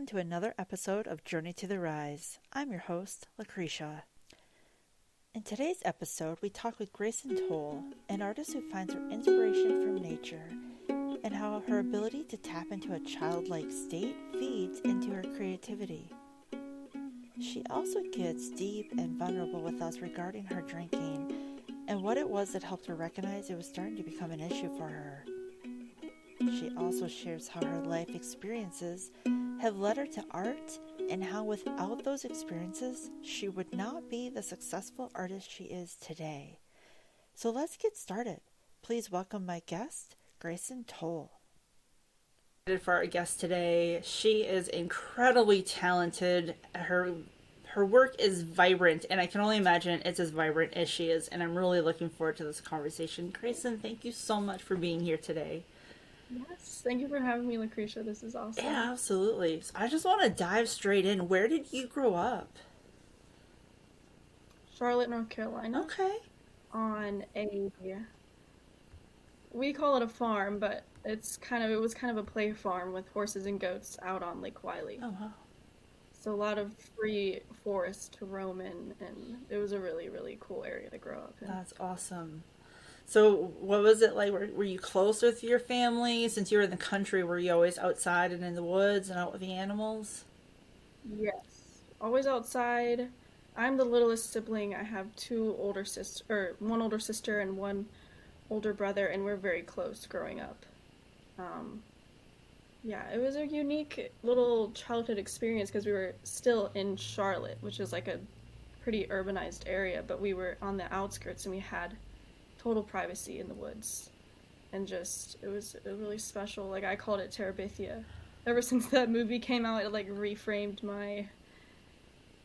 welcome to another episode of Journey to the Rise. I'm your host, Lucretia. In today's episode, we talk with Grayson Toal, an artist who finds her inspiration from nature and how her ability to tap into a childlike state feeds into her creativity. She also gets deep and vulnerable with us regarding her drinking and what it was that helped her recognize it was starting to become an issue for her. She also shares how her life experiences have led her to art and how without those experiences, she would not be the successful artist she is today. So let's get started. Please welcome my guest, Grayson Toal. For our guest today, she is incredibly talented. Her work is vibrant, and I can only imagine it's as vibrant as she is, and I'm really looking forward to this conversation. Grayson, thank you so much for being here today. Yes, thank you for having me, Lucretia. This is awesome. Yeah, absolutely. So I just want to dive straight in. Where did you grow up? Charlotte, North Carolina. Okay. On we call it a farm, but it was kind of a play farm with horses and goats out on Lake Wylie. Oh, wow. So a lot of free forest to roam in, and it was a really, really cool area to grow up in. That's awesome. So what was it like? Were you close with your family? Since you were in the country, were you always outside and in the woods and out with the animals? Yes, always outside. I'm the littlest sibling. I have one older sister and one older brother, and we're very close growing up. Yeah, it was a unique little childhood experience because we were still in Charlotte, which is like a pretty urbanized area, but we were on the outskirts and we had total privacy in the woods. And it was really special. Like, I called it Terabithia. Ever since that movie came out, it like reframed my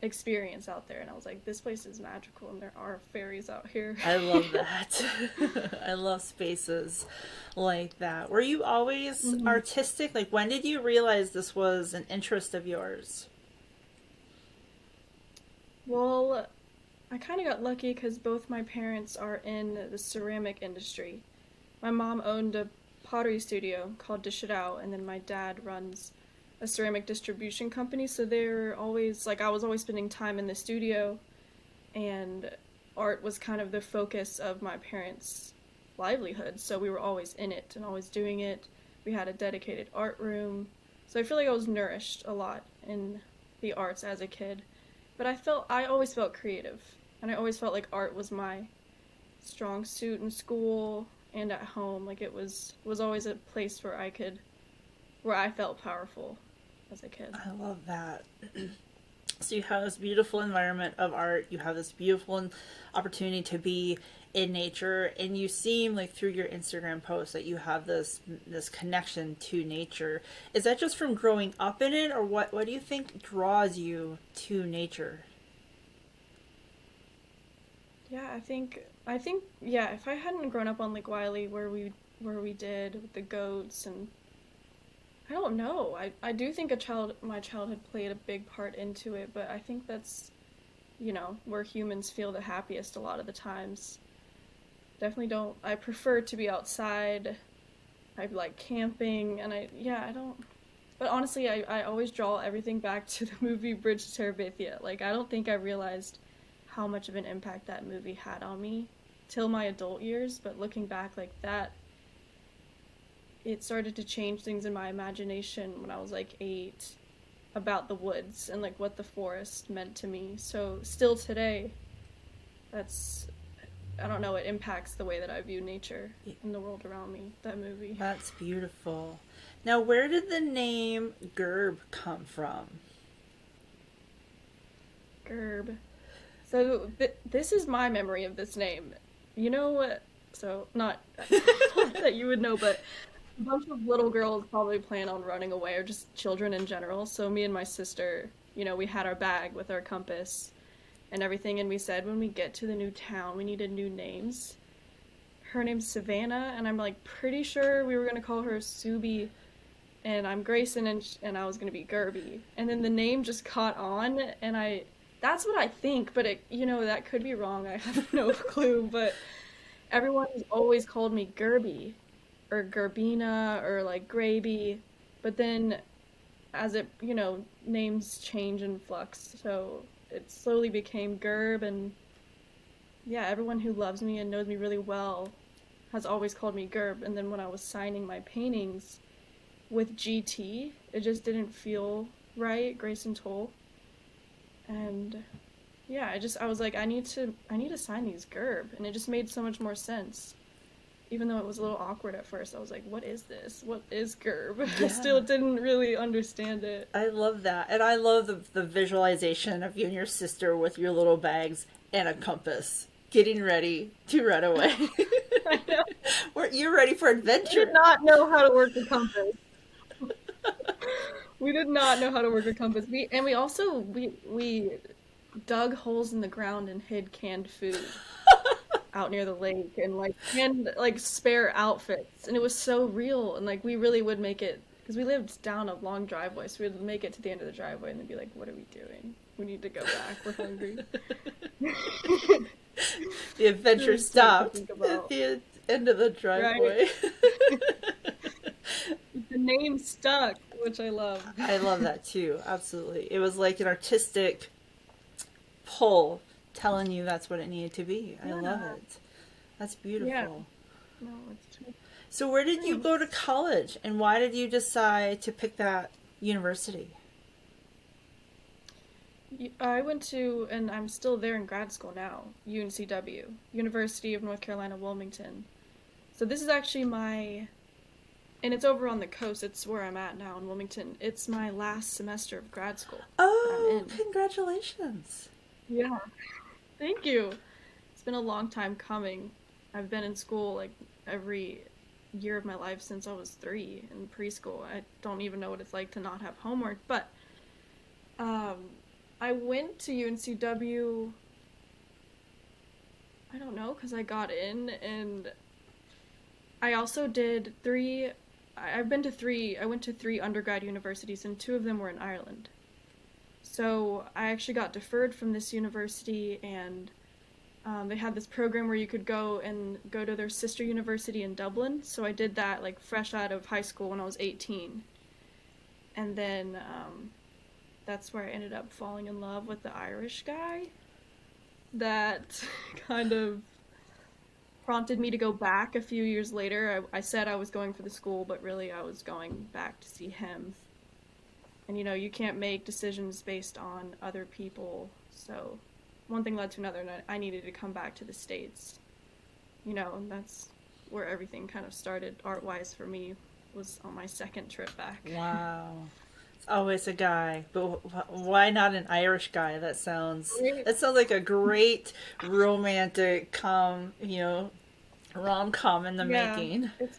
experience out there, and I was like, this place is magical and there are fairies out here. I love that. I love spaces like that. Were you always artistic? Like, when did you realize this was an interest of yours? Well, I kind of got lucky because both my parents are in the ceramic industry. My mom owned a pottery studio called Dish It Out, and then my dad runs a ceramic distribution company, so they're always, like, I was always spending time in the studio, and art was kind of the focus of my parents' livelihood, so we were always in it and always doing it. We had a dedicated art room, so I feel like I was nourished a lot in the arts as a kid, but I always felt creative, and I always felt like art was my strong suit in school and at home. Like, it was always a place where I felt powerful as a kid. I love that. So you have this beautiful environment of art, you have this beautiful opportunity to be in nature, and you seem like through your Instagram posts that you have this connection to nature. Is that just from growing up in it, or what do you think draws you to nature? Yeah, I think yeah, if I hadn't grown up on Lake Wylie where we did with the goats, and I don't know. I do think my childhood played a big part into it, but I think that's, where humans feel the happiest a lot of the times. I prefer to be outside. I like camping, and I don't, but honestly, I always draw everything back to the movie Bridge to Terabithia. Like, I don't think I realized how much of an impact that movie had on me till my adult years, but looking back like that, it started to change things in my imagination when I was like 8 about the woods and like what the forest meant to me. So still today, I don't know, it impacts the way that I view nature and the world around me, that movie. That's beautiful. Now, where did the name GERB come from? GERB. So this is my memory of this name. You know what? So not that you would know, but a bunch of little girls probably plan on running away, or just children in general. So me and my sister, we had our bag with our compass and everything, and we said when we get to the new town, we needed new names. Her name's Savannah, and I'm like pretty sure we were gonna call her Subi, and I'm Grayson, and I was gonna be Gerby. And then the name just caught on, and that's what I think, but that could be wrong. I have no clue, but everyone's always called me Gerby or Gerbina or like Graby, but then as it, names change and flux. So it slowly became GERB, and yeah, everyone who loves me and knows me really well has always called me GERB. And then when I was signing my paintings with GT, it just didn't feel right, Grayson Toal. And yeah, I was like, I need to sign these GERB, and it just made so much more sense. Even though it was a little awkward at first, I was like, what is this? What is GERB? I Yeah. still didn't really understand it. I love that. And I love the visualization of you and your sister with your little bags and a compass getting ready to run away. I know. You're ready for We did adventure. not know how to work a compass. We did not know how to work a compass. We also we dug holes in the ground and hid canned food out near the lake, and like canned like spare outfits, and it was so real, and like we really would make it because we lived down a long driveway, so we'd make it to the end of the driveway and then be like, what are we doing? We need to go back. We're hungry. The adventure Really sweet to stopped think at about. the end of the Right. driveway. The name stuck, which I love. I love that too. Absolutely. It was like an artistic pull telling you that's what it needed to be. I love Yeah. it. That's Yeah. beautiful. No, it's true. So, where did you go to Thanks. college and why did you decide to pick that university? I went to, and I'm still there in grad school now, UNCW, University of North Carolina, Wilmington. So this is actually and it's over on the coast. It's where I'm at now in Wilmington. It's my last semester of grad school that I'm Oh, in. congratulations. Yeah. Thank you. It's been a long time coming. I've been in school like every year of my life since I was 3 in preschool. I don't even know what it's like to not have homework, but um, I went to UNCW, I don't know, because I got in, and I also did I've been to I went to 3 undergrad universities, and 2 of them were in Ireland. So I actually got deferred from this university, and they had this program where you could go to their sister university in Dublin. So I did that like fresh out of high school when I was 18, and then that's where I ended up falling in love with the Irish guy. That kind of prompted me to go back a few years later. I said I was going for the school, but really I was going back to see him. And you can't make decisions based on other people. So one thing led to another, and I needed to come back to the States. And that's where everything kind of started art wise for me, was on my second trip back. Wow. It's always a guy, but why not an Irish guy? Right. That sounds like a great romantic rom-com in the Yeah, making. it's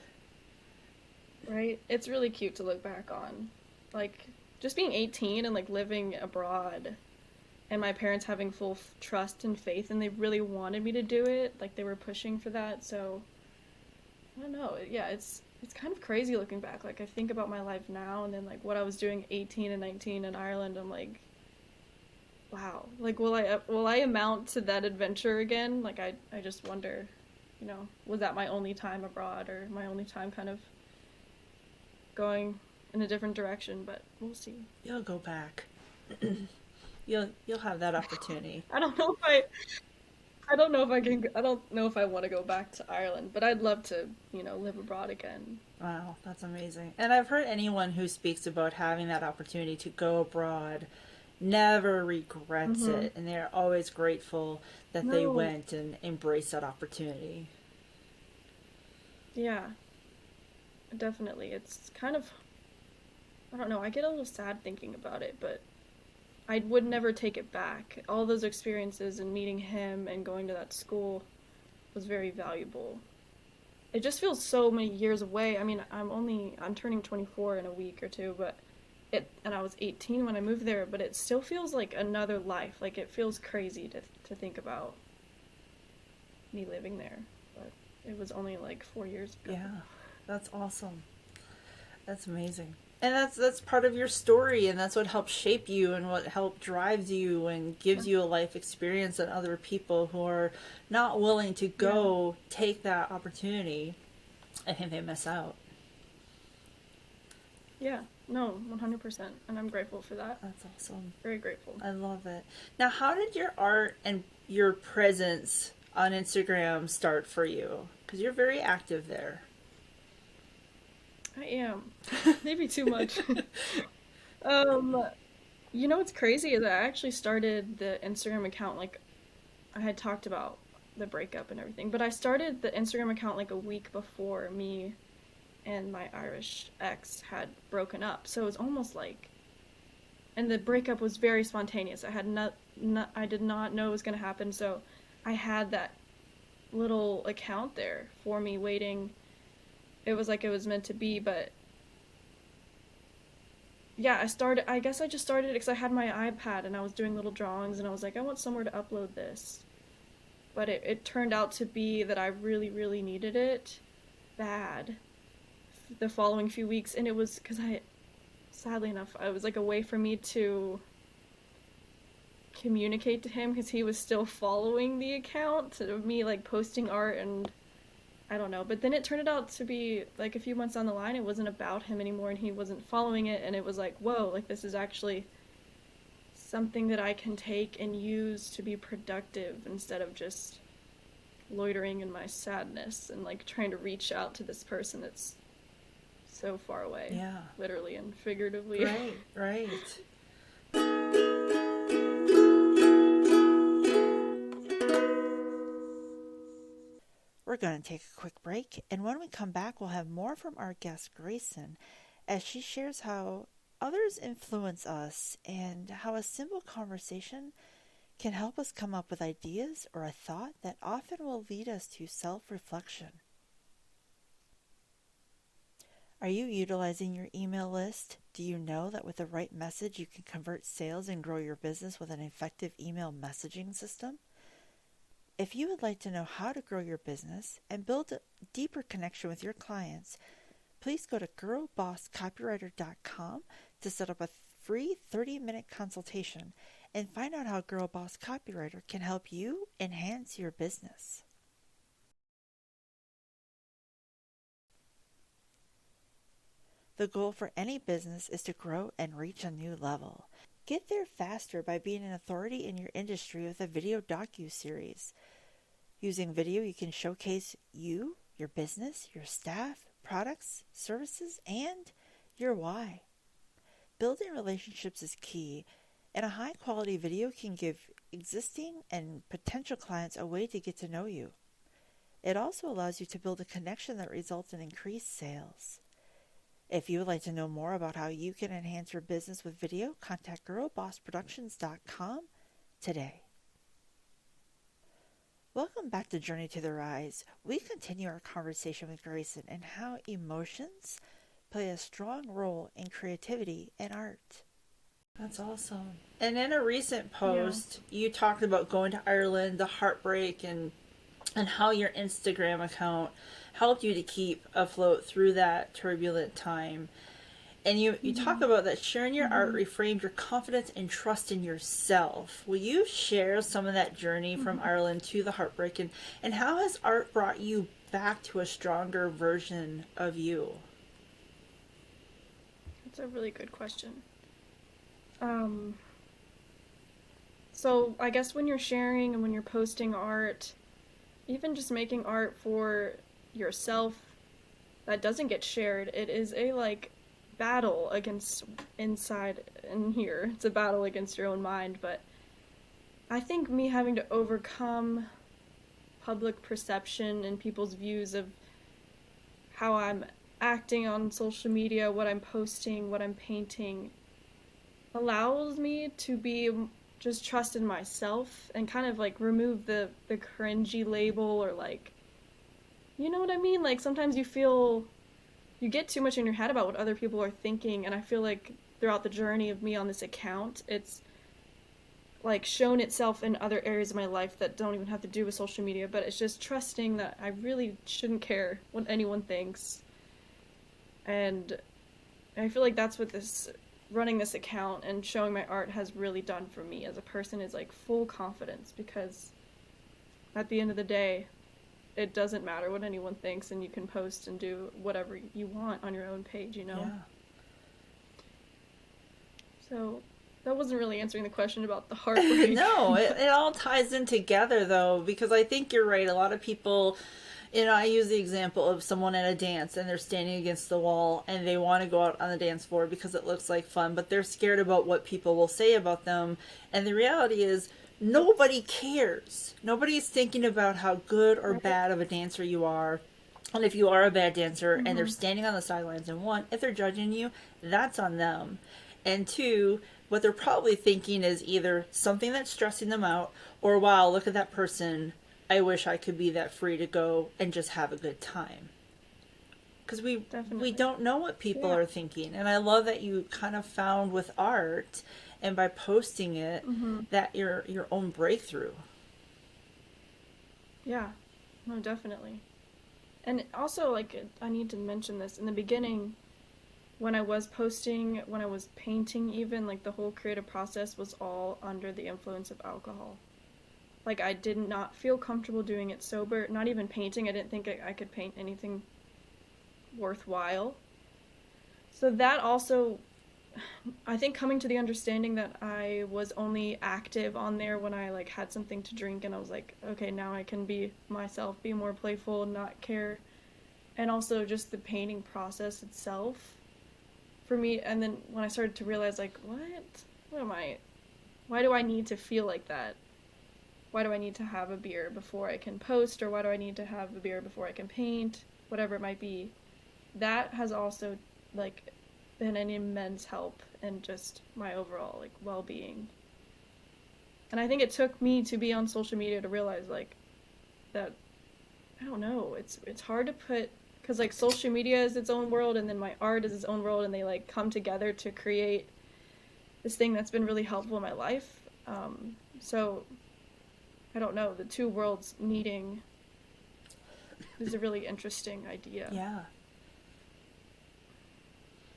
right. It's really cute to look back on. Like just being 18 and like living abroad, and my parents having full trust and faith, and they really wanted me to do it. Like they were pushing for that. So I don't know. Yeah, it's kind of crazy looking back. Like I think about my life now, and then like what I was doing 18 and 19 in Ireland. I'm like, wow. Like will I amount to that adventure again? Like I just wonder, was that my only time abroad, or my only time kind of going in a different direction? But we'll see. You'll go back. You'll have that opportunity. I don't know if I don't know if I can I don't know if I want to go back to Ireland, but I'd love to, live abroad again. Wow, that's amazing. And I've heard anyone who speaks about having that opportunity to go abroad never regrets Mhm. it, and they're always grateful that they No. went and embraced that opportunity. Yeah, definitely. It's kind of, I don't know, I get a little sad thinking about it, but I would never take it back. All those experiences and meeting him and going to that school was very valuable. It just feels so many years away. I mean, I'm turning 24 in a week or two, but and I was 18 when I moved there, but it still feels like another life. Like it feels crazy to think about me living there. But it was only like 4 years ago. Yeah, that's awesome. That's amazing. And that's part of your story, and that's what helps shape you and what help drives you and gives you a life experience that other people who are not willing to Yeah. go take that opportunity, I think they miss out. Yeah. no, 100%. And I'm grateful for that. That's awesome. Very grateful. I love it. Now, how did your art and your presence on Instagram start for you? Because you're very active there. I am. Maybe too much. um, what's crazy is I actually started the Instagram account like I had talked about the breakup and everything, but I started the Instagram account like a week before me and my Irish ex had broken up. So it was almost like, and the breakup was very spontaneous. I did not know it was going to happen, so I had that little account there for me waiting. It was like it was meant to be, but yeah, I guess I just started it because I had my iPad and I was doing little drawings and I was like, I want somewhere to upload this. But it turned out to be that I really, really needed it bad the following few weeks. And it was because sadly enough, it was like a way for me to communicate to him because he was still following the account of me like posting art and I don't know. But then it turned out to be like a few months down the line, it wasn't about him anymore and he wasn't following it. And it was like, whoa, like this is actually something that I can take and use to be productive instead of just loitering in my sadness and like trying to reach out to this person that's so far away. Yeah. Literally and figuratively. Right, right. We're going to take a quick break, and when we come back, we'll have more from our guest Grayson as she shares how others influence us and how a simple conversation can help us come up with ideas or a thought that often will lead us to self-reflection. Are you utilizing your email list? Do you know that with the right message you can convert sales and grow your business with an effective email messaging system? If you would like to know how to grow your business and build a deeper connection with your clients, please go to girlbosscopywriter.com to set up a free 30-minute consultation and find out how Girl Boss Copywriter can help you enhance your business. The goal for any business is to grow and reach a new level. Get there faster by being an authority in your industry with a video docu-series. Using video, you can showcase you, your business, your staff, products, services, and your why. Building relationships is key, and a high-quality video can give existing and potential clients a way to get to know you. It also allows you to build a connection that results in increased sales. If you would like to know more about how you can enhance your business with video, contact girlbossproductions.com today. Welcome back to Journey to the Rise. We continue our conversation with Grayson and how emotions play a strong role in creativity and art. That's awesome. And in a recent post, you talked about going to Ireland, the heartbreak, and how your Instagram account helped you to keep afloat through that turbulent time. And you talk about that sharing your art reframed your confidence and trust in yourself. Will you share some of that journey from Ireland to the heartbreak, and how has art brought you back to a stronger version of you? That's a really good question. So I guess when you're sharing and when you're posting art, even just making art for yourself that doesn't get shared, it is a like battle against inside and here. It's a battle against your own mind, but I think me having to overcome public perception and people's views of how I'm acting on social media, what I'm posting, what I'm painting, allows me to be just trust in myself and kind of like remove the cringy label or like, you know what I mean? Like sometimes you get too much in your head about what other people are thinking, and I feel like throughout the journey of me on this account, it's like shown itself in other areas of my life that don't even have to do with social media, but it's just trusting that I really shouldn't care what anyone thinks. And I feel like that's what this running this account and showing my art has really done for me as a person, is like full confidence, because at the end of the day, it doesn't matter what anyone thinks, and you can post and do whatever you want on your own page, you know? Yeah. So that wasn't really answering the question about the heartbreak. No, it all ties in together though, because I think you're right. A lot of people, I use the example of someone at a dance and they're standing against the wall and they want to go out on the dance floor because it looks like fun, but they're scared about what people will say about them. And the reality is, nobody cares. Nobody's thinking about how good or Right. bad of a dancer you are. And if you are a bad dancer and they're Mm-hmm. standing on the sidelines, and one, if they're judging you, that's on them. And two, what they're probably thinking is either something that's stressing them out, or wow, look at that person. I wish I could be that free to go and just have a good time. Because we Definitely. don't know what people Yeah. are thinking. And I love that you kind of found with art and by posting it Mm-hmm. that your own breakthrough. Yeah. No, definitely. And also, like, I need to mention this in the beginning, when I was posting, when I was painting, even, like, the whole creative process was all under the influence of alcohol. Like, I did not feel comfortable doing it sober, not even painting. I didn't think I could paint anything worthwhile. So that also, I think coming to the understanding that I was only active on there when I like had something to drink and I was like, okay, now I can be myself, be more playful, not care. And also just the painting process itself for me. And then when I started to realize like, what am I, why do I need to feel like that? Why do I need to have a beer before I can post, or why do I need to have a beer before I can paint, whatever it might be. That has also like been an immense help in just my overall like well-being. And I think it took me to be on social media to realize like that I don't know, it's hard to put because like social media is its own world and then my art is its own world and they like come together to create this thing that's been really helpful in my life. So I don't know, the two worlds meeting is a really interesting idea. Yeah.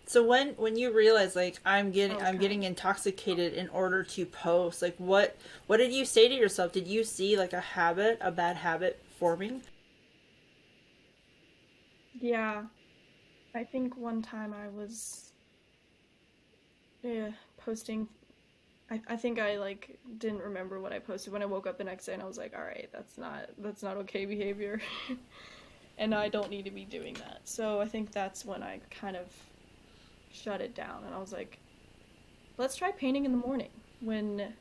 So when you realize like I'm Okay. getting intoxicated in order to post, like what did you say to yourself? Did you see like a bad habit forming? Yeah, I think one time I was posting. I think I like didn't remember what I posted when I woke up the next day, and I was like, "All right, that's not okay behavior, and I don't need to be doing that." So I think that's when I kind of shut it down, and I was like, "Let's try painting in the morning when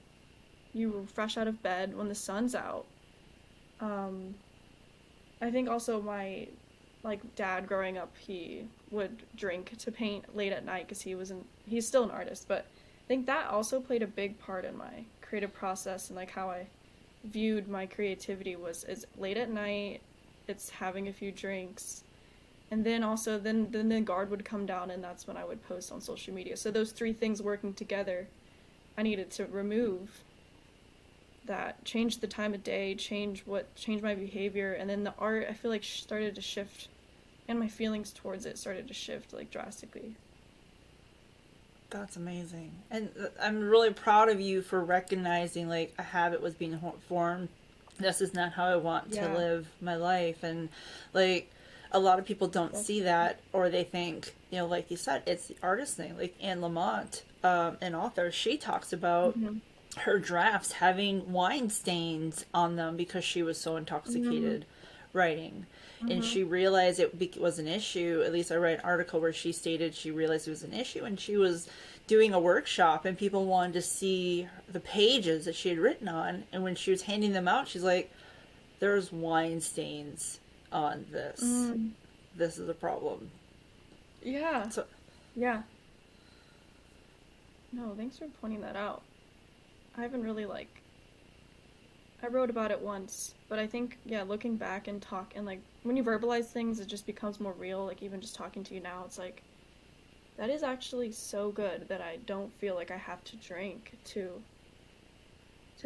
you're fresh out of bed, when the sun's out." Um, I think also my like dad growing up, he would drink to paint late at night because he's still an artist, but I think that also played a big part in my creative process and like how I viewed my creativity was is late at night, it's having a few drinks, and then also then the guard would come down and that's when I would post on social media. So those three things working together, I needed to remove that, change the time of day, change my behavior, and then the art I feel like started to shift and my feelings towards it started to shift like drastically. That's amazing. And I'm really proud of you for recognizing like a habit was being formed. This is not how I want to Yeah, live my life. And like a lot of people don't see definitely. that, or they think, like you said, it's the artist thing. Like Anne Lamott, an author, she talks about Mm-hmm. her drafts having wine stains on them because she was so Mm-hmm. intoxicated writing. And Mm-hmm. she realized was an issue. At least I read an article where she stated she realized it was an issue, and she was doing a workshop and people wanted to see the pages that she had written on. And when she was handing them out, she's like, there's wine stains on this. Mm. This is a problem. Yeah, So, yeah. No, thanks for pointing that out. I haven't really like I wrote about it once, but I think yeah, looking back and talk and like when you verbalize things, it just becomes more real. Like even just talking to you now, it's like that is actually so good that I don't feel like I have to drink to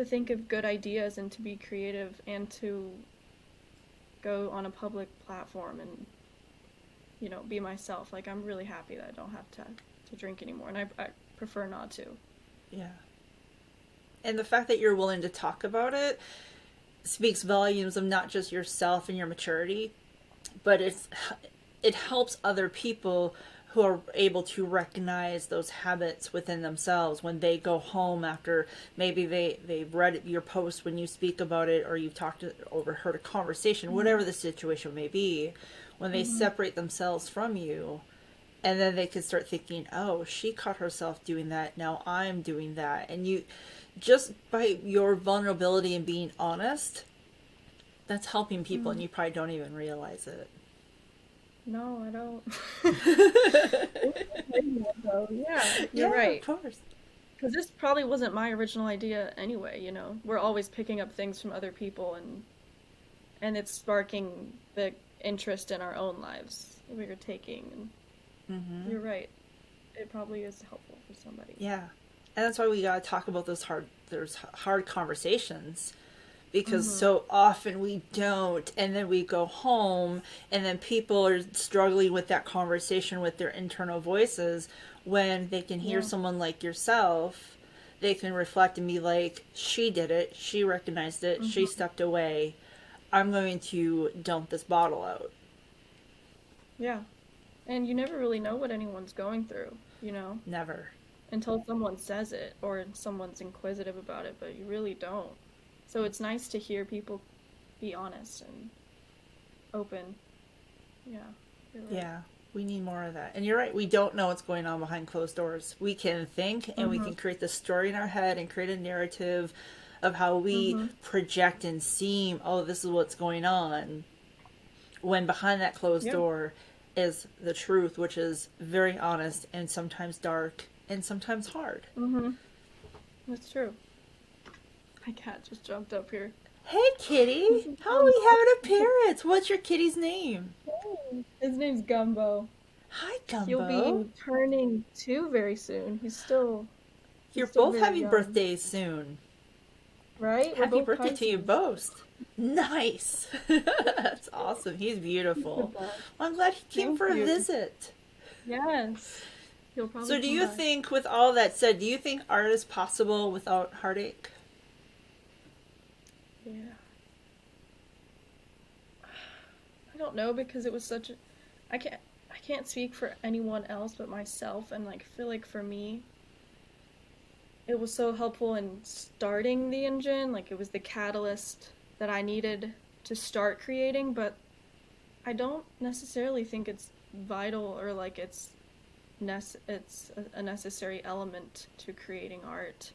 think of good ideas and to be creative and to go on a public platform and be myself. Like I'm really happy that I don't have to drink anymore, and I prefer not to. yeah. And the fact that you're willing to talk about it speaks volumes of not just yourself and your maturity, but it helps other people who are able to recognize those habits within themselves when they go home after maybe they've read your post when you speak about it, or you've talked to, overheard a conversation, whatever the situation may be, when they separate themselves from you, and then they can start thinking, oh, she caught herself doing that, now I'm doing that. And you, just by your vulnerability and being honest, that's helping people, and you probably don't even realize it. No, I don't. Yeah, you're Yeah, of right. course. Because this probably wasn't my original idea anyway, you know. We're always picking up things from other people, and it's sparking the interest in our own lives that we're taking. And you're right. It probably is helpful for somebody. Yeah. And that's why we got to talk about those hard conversations, because so often we don't, and then we go home and then people are struggling with that conversation with their internal voices. When they can hear Yeah. someone like yourself, they can reflect and be like, she did it, she recognized it, she stepped away, I'm going to dump this bottle out. Yeah. And you never really know what anyone's going through, you know, Never. until someone says it or someone's inquisitive about it, but you really don't. So it's nice to hear people be honest and open. Yeah, you're right. Yeah, we need more of that. And you're right, we don't know what's going on behind closed doors. We can think and we can create the story in our head and create a narrative of how we project and seem, oh, this is what's going on. When behind that closed Yeah. door is the truth, which is very honest and sometimes dark and sometimes hard. That's true. My cat just jumped up here. Hey, kitty. How are we having a parrot? What's your kitty's name? His name's Gumbo. Hi, He'll Gumbo. be turning 2 very soon. You're he's still both very having young. birthdays soon. Right? We're Happy both birthday to you Pisces. both. Nice. That's awesome. He's beautiful. Well, I'm glad he came Thank for a you. visit. Yes. He'll probably So do come you back. think, with all that said, do you think art is possible without heartache? Yeah. I don't know because it was such a I can't speak for anyone else but myself, and like feel like for me it was so helpful in starting the engine, like it was the catalyst that I needed to start creating, but I don't necessarily think it's vital or like it's a necessary element to creating art.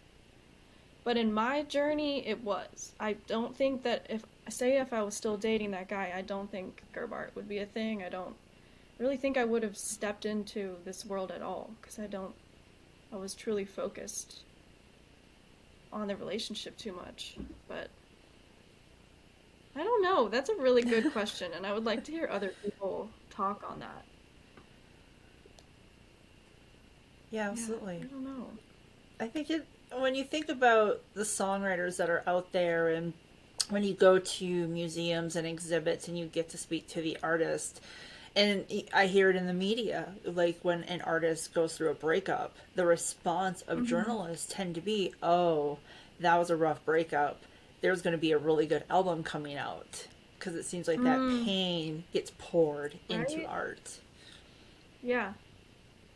But in my journey, it was. I don't think that if I was still dating that guy, I don't think GERB art would be a thing. I don't really think I would have stepped into this world at all because I was truly focused on the relationship too much. But I don't know. That's a really good question, and I would like to hear other people talk on that. Yeah, Yeah, absolutely. I don't know. I think when you think about the songwriters that are out there, and when you go to museums and exhibits and you get to speak to the artist, and I hear it in the media, like when an artist goes through a breakup, the response of journalists tend to be, oh, that was a rough breakup. There's going to be a really good album coming out. Because it seems like that Mm, pain gets poured into right? art. Yeah.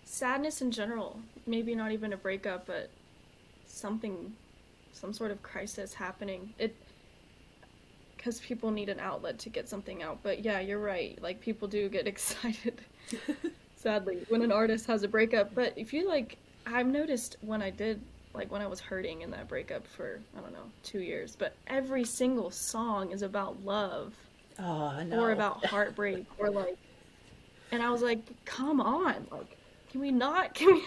Sadness in general. Maybe not even a breakup, but something, some sort of crisis happening. Because people need an outlet to get something out. But yeah, you're right. Like, people do get excited, sadly, when an artist has a breakup. But if you, like, I've noticed when I was hurting in that breakup for, I don't know, 2 years, but every single song is about love Oh, or no. about heartbreak or, like, and I was like, come on, like, can we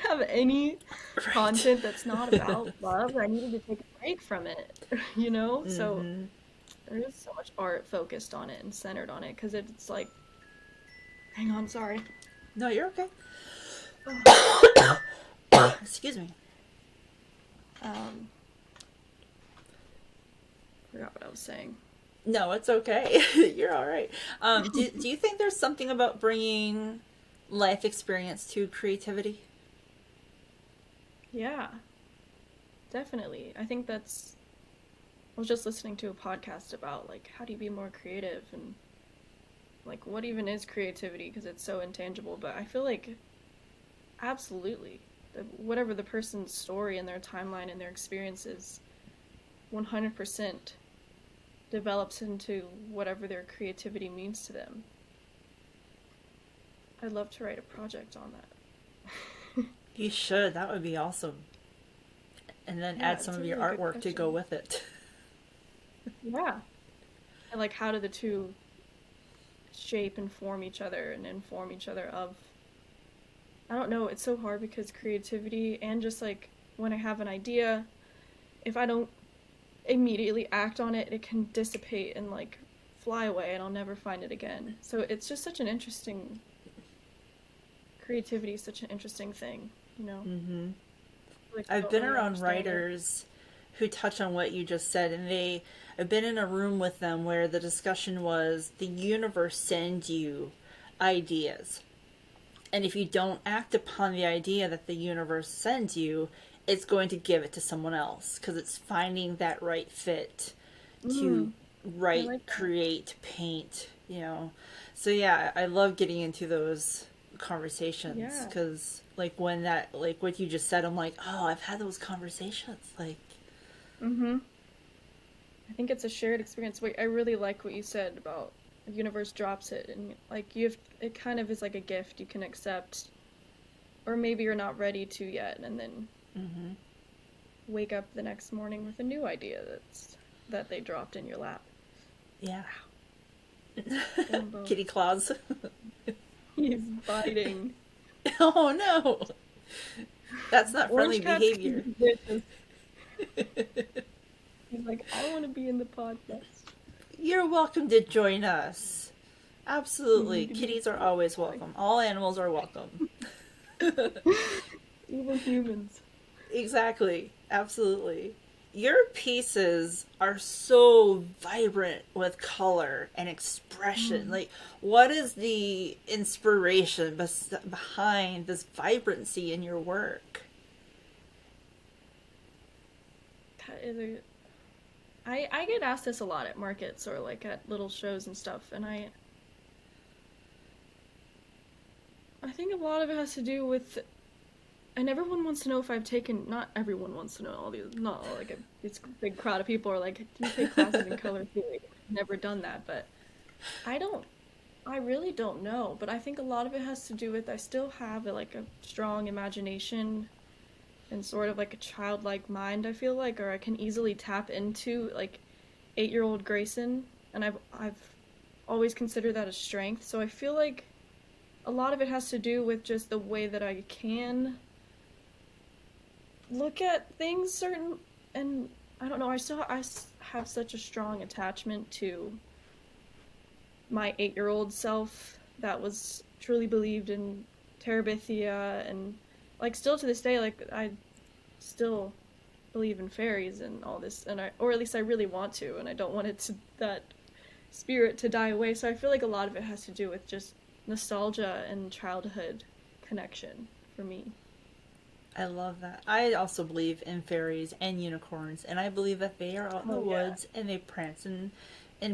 have any Right. content that's not about love? I needed to take a break from it, you know? So there is so much art focused on it and centered on it because it's like, hang on, sorry. No, you're okay. Ugh. Excuse me. Um, forgot what I was saying. No, it's okay. You're all right. Do you think there's something about bringing life experience to creativity? Yeah, definitely. I was just listening to a podcast about like how do you be more creative and like what even is creativity because it's so intangible, but I feel like absolutely. Whatever the person's story and their timeline and their experiences, 100% develops into whatever their creativity means to them. I'd love to write a project on that. You should. That would be awesome. And then Yeah, add some it's a of your really good artwork to go question. with it. Yeah. And like, how do the two shape and form each other and inform each other of, I don't know, it's so hard because creativity and just like when I have an idea, if I don't immediately act on it, it can dissipate and like fly away and I'll never find it again. So it's just such an interesting creativity is such an interesting thing, you know? Hmm. Like I I've don't been really around understand it. writers who touch on what you just said, and I've been in a room with them where the discussion was the universe sends you ideas. And if you don't act upon the idea that the universe sends you, it's going to give it to someone else because it's finding that right fit to Mm, I write, like that. create, paint, you know. So yeah, I love getting into those conversations Yeah. because like when that like what you just said, I'm like, oh, I've had those conversations. Like, Mm-hmm. I think it's a shared experience. Wait, I really like what you said about the universe drops it and like you have it kind of is like a gift you can accept or maybe you're not ready to yet and then mm-hmm. wake up the next morning with a new idea that they dropped in your lap. Yeah, Kill 'em both. kitty claws. He's biting. Oh no, that's not friendly Orange Cat's behavior. vicious. He's like, I want to be in the podcast. You're welcome to join us. You Absolutely. can be Kitties are part of always the welcome. All animals are welcome. podcast. Even humans. Exactly. Absolutely. Your pieces are so vibrant with color and expression. Mm. Like, what is the inspiration behind this vibrancy in your work? That is a. I get asked this a lot at markets or like at little shows and stuff, and I think a lot of it has to do with and everyone wants to know if I've taken not everyone wants to know all these not like this big crowd of people are like, do you take classes in color theory? I've never done that, but I don't I really don't know, but I think a lot of it has to do with I still have like a strong imagination and sort of like a childlike mind, I feel like, or I can easily tap into like 8-year-old Grayson, and I've always considered that a strength. So I feel like a lot of it has to do with just the way that I can look at things certain and I don't know, have such a strong attachment to my 8-year-old self that was truly believed in Terabithia and like still to this day like I still believe in fairies and all this and I or at least I really want to and I don't want it to that spirit to die away. So I feel like a lot of it has to do with just nostalgia and childhood connection for me. I love that. I also believe in fairies and unicorns, and I believe that they are out in the Oh yeah. woods and they prance in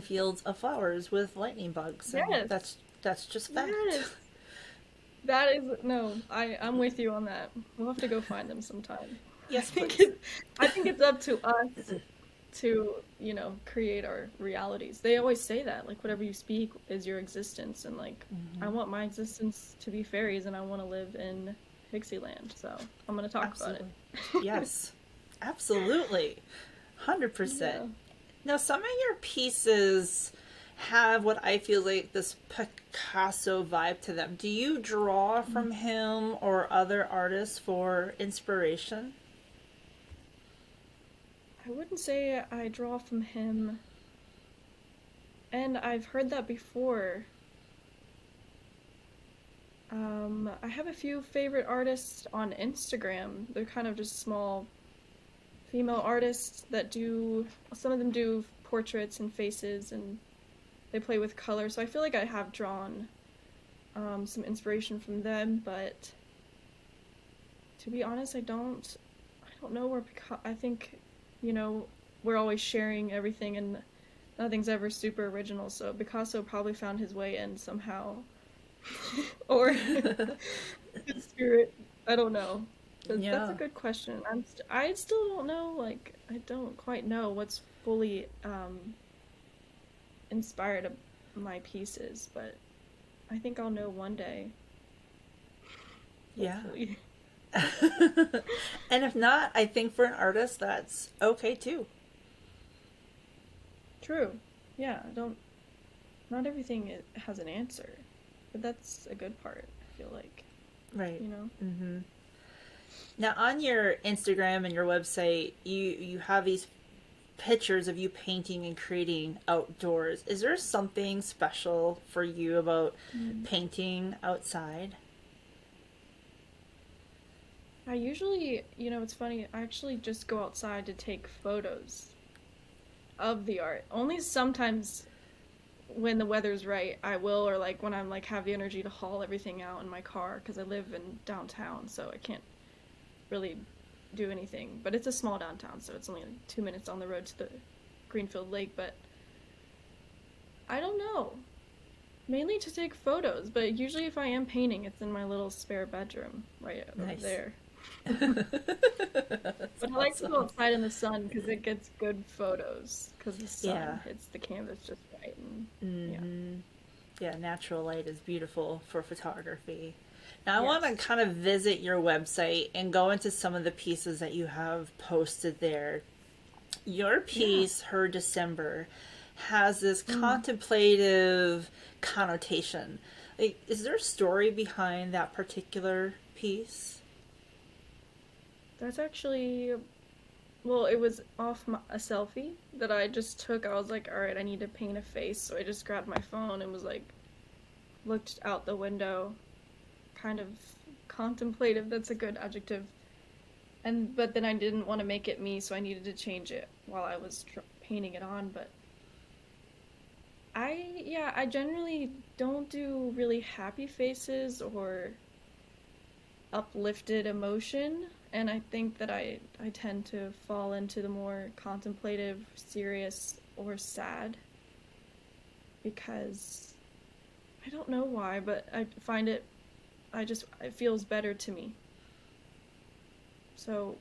fields of flowers with lightning bugs, and Yes. that's just fact. Yes. That is no, I'm with you on that. We'll have to go find them sometime. I Yes, think please. it I think it's up to us to, create our realities. They always say that, like whatever you speak is your existence and like I Hmm. want my existence to be fairies and I want to live in Pixieland. So, I'm going to talk about Absolutely. it. Yes. Absolutely. Yeah. 100%. Now, some of your pieces have what I feel like this Picasso vibe to them. Do you draw from him or other artists for inspiration? I wouldn't say I draw from him, and I've heard that before. I have a few favorite artists on Instagram. They're kind of just small female artists that do, some of them do portraits and faces and they play with color. So I feel like I have drawn some inspiration from them, but to be honest, I don't know where I think, you know, we're always sharing everything and nothing's ever super original. So Picasso probably found his way in somehow, or his spirit. I don't know. That's a Yeah. good question. I still don't know. Like, I don't quite know what's fully inspired my pieces, but I think I'll know one day, Yeah. hopefully. And if not, I think for an artist, that's okay too. True. Yeah, I don't. Not everything has an answer, but that's a good part. I feel like, Right. you know. Hmm. Now, on your Instagram and your website, you have these pictures of you painting and creating outdoors. Is there something special for you about Mm. painting outside? I usually, it's funny. I actually just go outside to take photos of the art. Only sometimes when the weather's right, I will, or like when I'm like have the energy to haul everything out in my car because I live in downtown, so I can't really do anything. But it's a small downtown, so it's only like 2 minutes on the road to the Greenfield Lake. But I don't know. Mainly to take photos, but usually if I am painting, it's in my little spare bedroom right over Nice. there. That's But I like to go awesome. outside in the sun because it gets good photos because the Yeah. sun hits the canvas just right. And yeah. Hmm. Yeah, natural light is beautiful for photography. Now, I want to Yes. kind of visit your website and go into some of the pieces that you have posted there. Your Yeah. piece, Her December, has this Mm. contemplative connotation. Like, is there a story behind that particular piece? That's actually, well, it was a selfie that I just took. I was like, all right, I need to paint a face. So I just grabbed my phone and was like, looked out the window, kind of contemplative. That's a good adjective. But then I didn't want to make it me, so I needed to change it while I was painting it on. But yeah, I generally don't do really happy faces or uplifted emotion, and I think that I tend to fall into the more contemplative, serious, or sad because I don't know why, but I find it feels better to me. So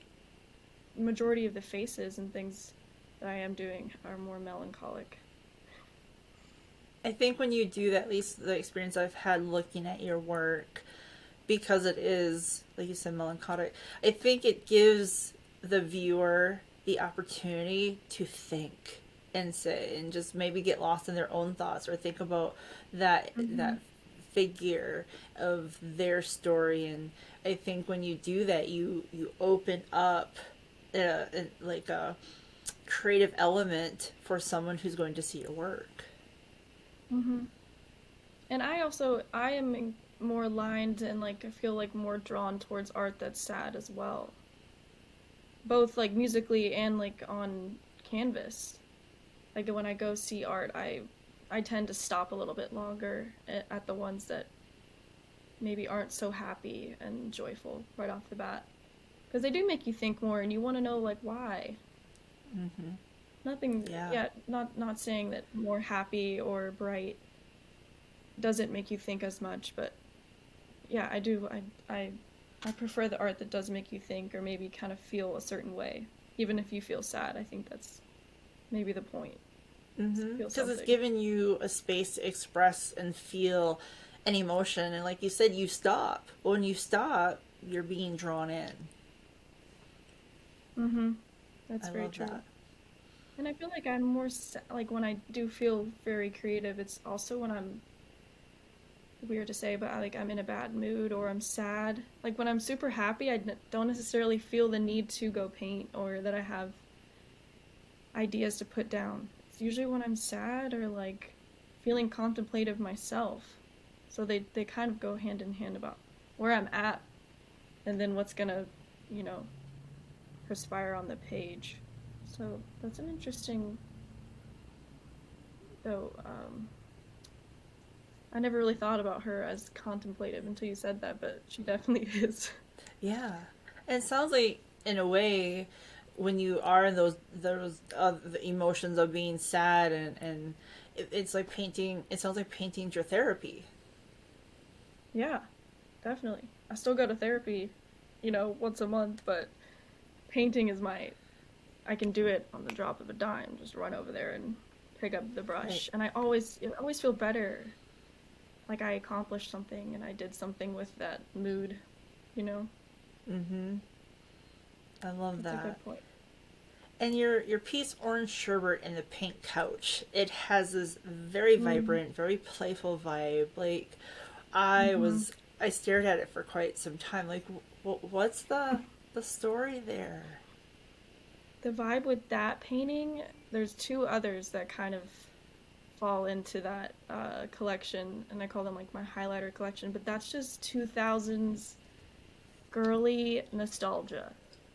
majority of the faces and things that I am doing are more melancholic. I think when you do that, at least the experience I've had looking at your work, because it is, like you said, melancholic, I think it gives the viewer the opportunity to think and say and just maybe get lost in their own thoughts or think about that Mm-hmm. figure of their story. And I think when you do that, you open up like a creative element for someone who's going to see your work. Mm-hmm. And I am more aligned and like I feel like more drawn towards art that's sad as well, both like musically and like on canvas. Like when I go see art, I tend to stop a little bit longer at the ones that maybe aren't so happy and joyful right off the bat because they do make you think more and you want to know like why. Hmm. Nothing, Yeah. yeah, not saying that more happy or bright doesn't make you think as much, but yeah, I do. I prefer the art that does make you think or maybe kind of feel a certain way, even if you feel sad. I think that's maybe the point. Feel Because it's something. giving you a space to express and feel an emotion, and like you said, you stop. When you stop, you're being drawn in. Mm-hmm. That's I very love true. that. And I feel like I'm more like when I do feel very creative, it's also when I'm weird to say, but I'm in a bad mood or I'm sad. Like when I'm super happy, don't necessarily feel the need to go paint or that I have ideas to put down. It's usually when I'm sad or like feeling contemplative myself. So they kind of go hand in hand about where I'm at and then what's gonna, you know, perspire on the page. So that's an interesting though. I never really thought about her as contemplative until you said that, but she definitely is. Yeah, and it sounds like, in a way, when you are in those the emotions of being sad and it's like painting. It sounds like painting's your therapy. Yeah, definitely. I still go to therapy once a month, but painting is I can do it on the drop of a dime. Just run over there and pick up the Right. brush. And I always feel better. Like I accomplished something and I did something with that mood, you know? Mm-hmm. I love That's a that. good point. And your piece Orange Sherbet and the Pink Couch, it has this very Mm. vibrant, very playful vibe. Like Hmm. I stared at it for quite some time. Like, what's the story there? The vibe with that painting, there's two others that kind of fall into that collection, and I call them like my highlighter collection, but that's just 2000s girly nostalgia.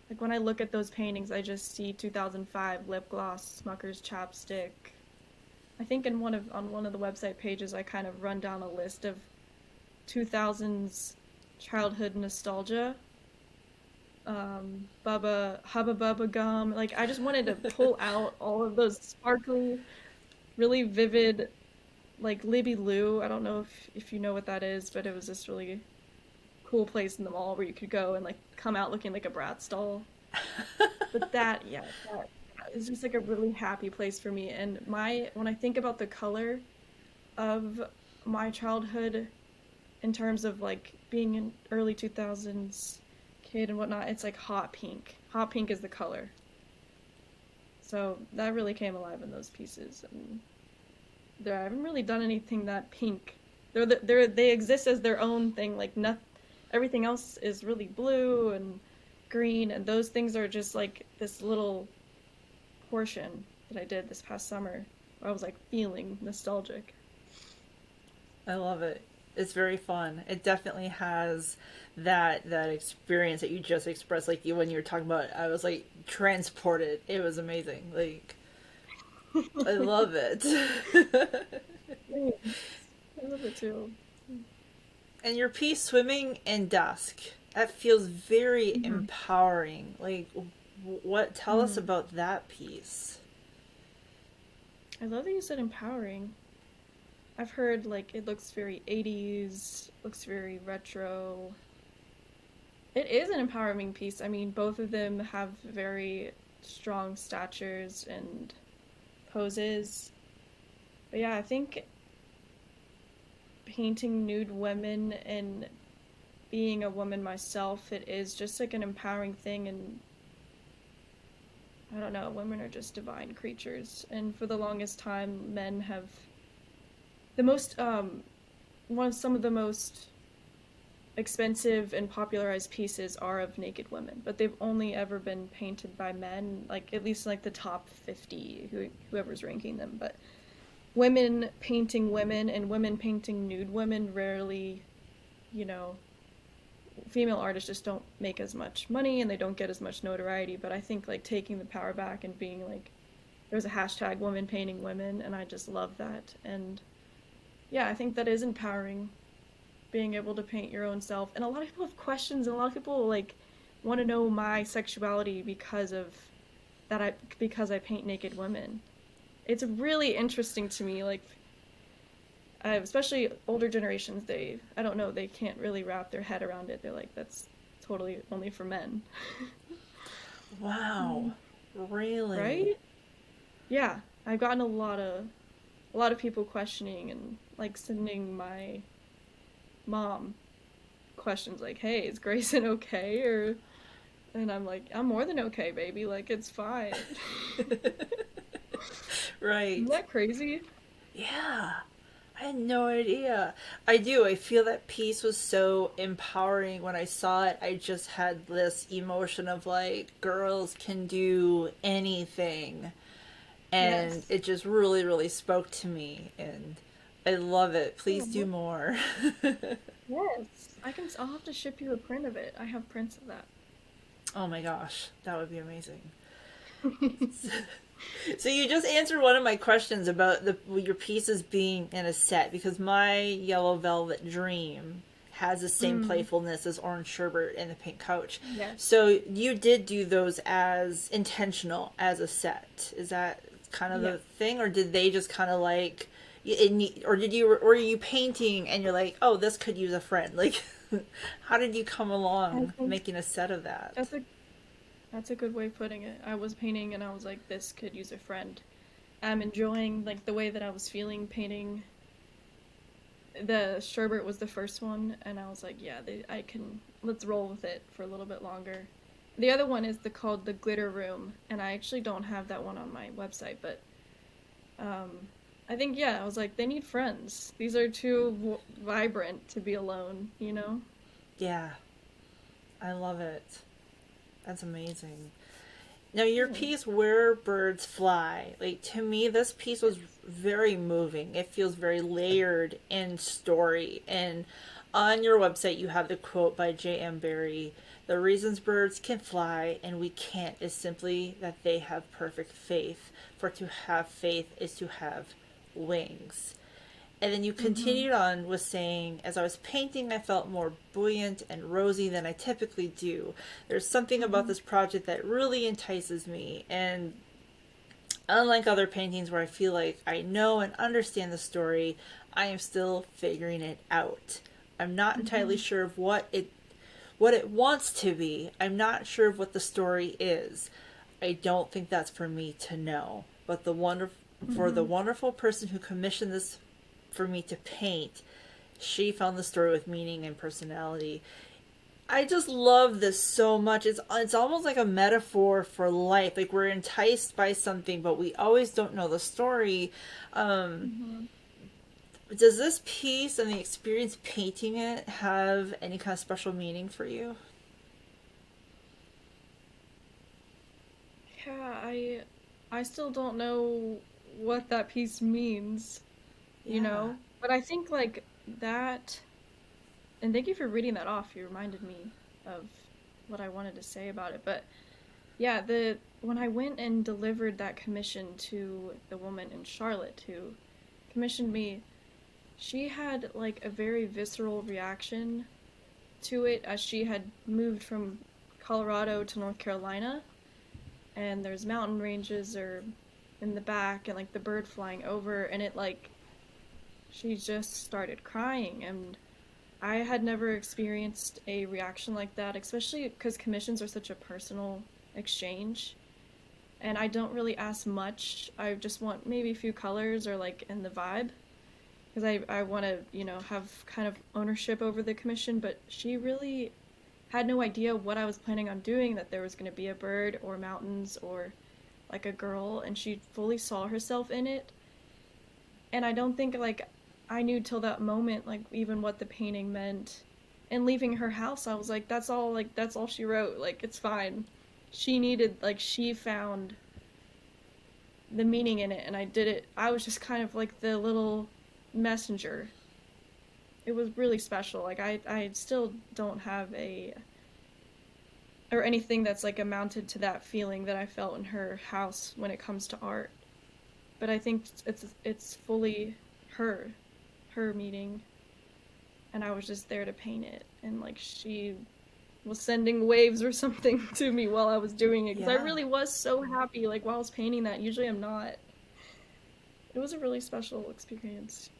Like when I look at those paintings, I just see 2005 lip gloss, Smucker's chapstick. I think on one of the website pages I kind of run down a list of 2000s childhood nostalgia. Hubba Bubba Gum. Like I just wanted to pull out all of those sparkly, really vivid, like Libby Lou. I don't know if you know what that is, but it was this really cool place in the mall where you could go and like come out looking like a Bratz doll. But that is just like a really happy place for me. And when I think about the color of my childhood in terms of like being an early 2000s kid and whatnot, it's like hot pink. Hot pink is the color. So that really came alive in those pieces. And I haven't really done anything that pink. They exist as their own thing. Like nothing, everything else is really blue and green, and those things are just like this little portion that I did this past summer. Where I was like feeling nostalgic. I love it. It's very fun. It definitely has that experience that you just expressed. Like you when you were talking about it, I was like transported. It was amazing. Like I love it. Thanks. I love it too. And your piece Swimming in Dusk, that feels very Hmm. empowering. Like what tell us Mm. about that piece? I love that you said empowering. I've heard like it looks very 80s, looks very retro. It is an empowering piece. I mean, both of them have very strong statures and poses. But yeah, I think painting nude women and being a woman myself, it is just like an empowering thing. And I don't know, women are just divine creatures. And for the longest time, men have the most, some of the most expensive and popularized pieces are of naked women, but they've only ever been painted by men, like at least like the top 50, whoever's ranking them. But women and women painting nude women rarely, you know, female artists just don't make as much money and they don't get as much notoriety. But I think like taking the power back and being like, there's a hashtag women painting women, and I just love that. And yeah, I think that is empowering, being able to paint your own self. And a lot of people have questions, and a lot of people like want to know my sexuality because I paint naked women. It's really interesting to me. Like, especially older generations, I don't know, they can't really wrap their head around it. They're like, that's totally only for men. Wow. Mm. Really? Right? Yeah, I've gotten a lot of people questioning and like sending my mom questions like, "Hey, is Grayson okay?" Or and I'm like, "I'm more than okay, baby. Like it's fine." Isn't Right. that crazy? Yeah. I had no idea. I do. I feel that piece was so empowering when I saw it. I just had this emotion of like, girls can do anything. And Yes. it just really, really spoke to me. And I love it. Please do Oh, more. yes. I'll have to ship you a print of it. I have prints of that. Oh my gosh. That would be amazing. So you just answered one of my questions about your pieces being in a set because my Yellow Velvet Dream has the same Mm, playfulness as Orange Sherbet and the Pink Couch. yes. So you did do those as intentional as a set. Is that kind of the Yes. thing, or did they just kind of like Or were you painting and you're like, oh, this could use a friend? Like, how did you come I along think making a set of that? that's a that's a good way of putting it. I was painting and I was like, this could use a friend. I'm enjoying like the way that I was feeling painting. The sherbet was the first one, and I was like, yeah, I can let's roll with it for a little bit longer. The other one is called the glitter room, and I actually don't have that one on my website, but um, I think yeah, I was like, they need friends. These are too vibrant to be alone, you know? Yeah, I love it. That's amazing. Now, your piece, Where Birds Fly, like to me, this piece was very moving. It feels very layered in story. And on your website, you have the quote by J.M. Barrie: "The reasons birds can fly and we can't is simply that they have perfect faith. For to have faith is to have wings." And then you Mm-hmm. continued on with saying, as I was painting, I felt more buoyant and rosy than I typically do. There's something about Mm-hmm. this project that really entices me. And unlike other paintings where I feel like I know and understand the story, I am still figuring it out. I'm not entirely Mm-hmm. sure of what it wants to be. I'm not sure of what the story is. I don't think that's for me to know. But for the Mm-hmm. wonderful person who commissioned this for me to paint, she found the story with meaning and personality. I just love this so much. It's almost like a metaphor for life. Like we're enticed by something, but we always don't know the story. Um, Mm-hmm. does this piece and the experience painting it have any kind of special meaning for you? Yeah, I still don't know what that piece means, you Yeah. know? But I think like that, and thank you for reading that off. You reminded me of what I wanted to say about it. But yeah, the when I went and delivered that commission to the woman in Charlotte who commissioned me, she had like a very visceral reaction to it as she had moved from Colorado to North Carolina, and there's mountain ranges or in the back and like the bird flying over, and it like she just started crying. And I had never experienced a reaction like that, especially because commissions are such a personal exchange, and I don't really ask much. I just want maybe a few colors or like in the vibe, because I want to, have kind of ownership over the commission. But she really had no idea what I was planning on doing, that there was going to be a bird or mountains or like a girl, and she fully saw herself in it. And I don't think like I knew till that moment like even what the painting meant. And leaving her house, I was like that's all she wrote. Like it's fine. She needed like she found the meaning in it, and I did it. I was just kind of like the little messenger. It was really special. Like I still don't have a or anything that's like amounted to that feeling that I felt in her house when it comes to art. But I think it's fully her her meeting, and I was just there to paint it, and like she was sending waves or something to me while I was doing it, because I Yeah. really was so happy like while I was painting that. Usually I'm not. It was a really special experience.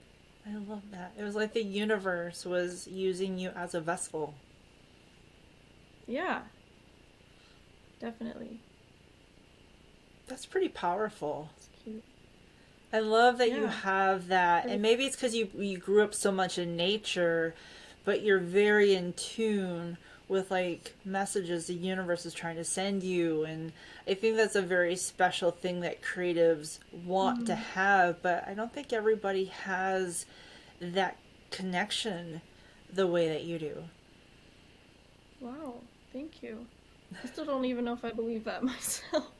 I love that. It was like the universe was using you as a vessel. Yeah, definitely. That's pretty powerful. It's cute. I love that you Yeah. have that, and maybe it's because you grew up so much in nature, but you're very in tune with like messages the universe is trying to send you, and I think that's a very special thing that creatives want to Mm. have, but I don't think everybody has that connection the way that you do. Wow. Thank you. I still don't even know if I believe that myself.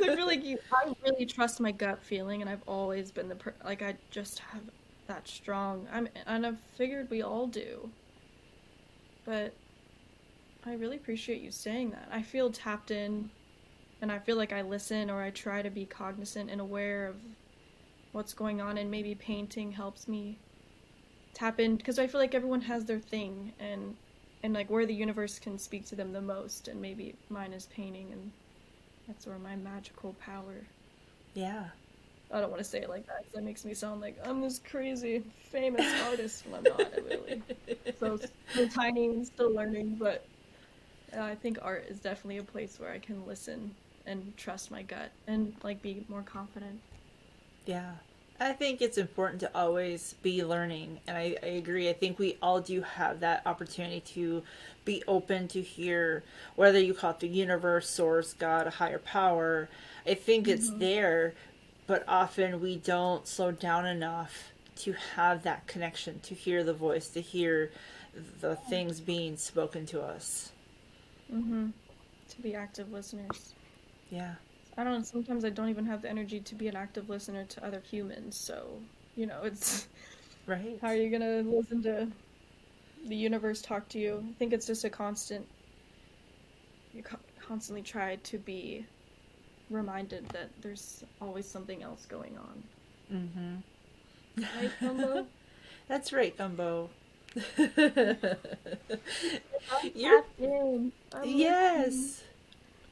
I feel like I really trust my gut feeling, and I've always been like I just have that strong. And I've figured we all do, but I really appreciate you saying that. I feel tapped in, and I feel like I listen or I try to be cognizant and aware of what's going on, and maybe painting helps me tap in because I feel like everyone has their thing, and like where the universe can speak to them the most, and maybe mine is painting, and that's where my magical power. Yeah. I don't want to say it like that because that makes me sound like I'm this crazy famous artist when I'm not really. So still tiny and still learning, but I think art is definitely a place where I can listen and trust my gut and like be more confident. Yeah. I think it's important to always be learning. And I agree. I think we all do have that opportunity to be open to hear, whether you call it the universe, source, God, a higher power. I think it's Hmm. there, but often we don't slow down enough to have that connection, to hear the voice, to hear the things being spoken to us. Hmm. To be active listeners. Yeah. I don't know, sometimes I don't even have the energy to be an active listener to other humans, so, it's Right. how are you gonna listen to the universe talk to you? I think it's just a you constantly try to be reminded that there's always something else going on. Mm-hmm. Right, Gumbo? That's right, Gumbo. I'm You're tapped in. I'm listening. yes,